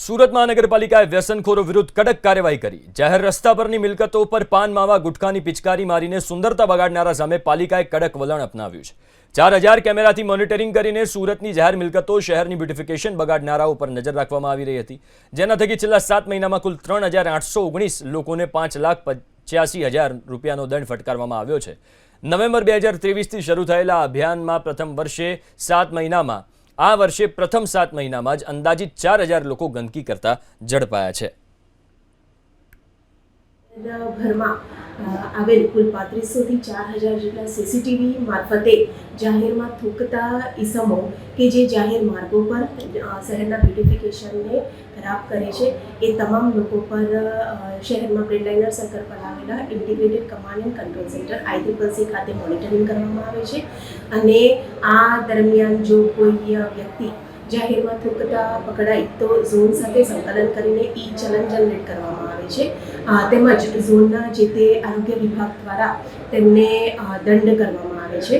સુરત મહાનગરપાલિકાએ વ્યસનખોરો વિરુદ્ધ કડક કાર્યવાહી કરી। જાહેર રસ્તા પરની મિલકતો પર પાન માવા ગુટખાની પિચકારી મારીને સુંદરતા બગાડનારા સામે પાલિકાએ કડક વલણ અપનાવ્યું છે। 4000 કેમેરાથી મોનિટરિંગ કરીને સુરતની જાહેર મિલકતો શહેરની બ્યુટિફિકેશન બગાડનારાઓ પર નજર રાખવામાં આવી રહી હતી, જેના થકી છેલ્લા 7 મહિનામાં કુલ 3819 લોકોને 5,85,000 રૂપિયાનો દંડ ફટકારવામાં આવ્યો છે। નવેમ્બર 2023થી શરૂ થયેલા અભિયાનમાં આ વર્ષે પ્રથમ 7 મહિનામાં જ અંદાજિત 4000 લોકો ગંદકી કરતા ઝડપાયા છે। ભરમાં આવેલ કુલ 3500 થી 4000 જેટલા સીસીટીવી મારફતે જાહેરમાં થૂકતા ઈસમો કે જે જાહેર માર્ગો પર શહેરના બ્યુટિફિકેશનને ખરાબ કરે છે એ તમામ લોકો પર શહેરમાં બ્રેડલાઇનર સર્કલ પર આવેલા integrated command and control centre ICCC ખાતે મોનિટરિંગ કરવામાં આવે છે અને આ દરમિયાન જો કોઈ વ્યક્તિ જાહેરમાં થૂકતા પકડાય તો ઝોન સાથે સંકલન કરીને ચલન જનરેટ કરવામાં આવે છે તેમજ ઝોનના જે તે આરોગ્ય વિભાગ દ્વારા તેમને દંડ કરવામાં આવે છે।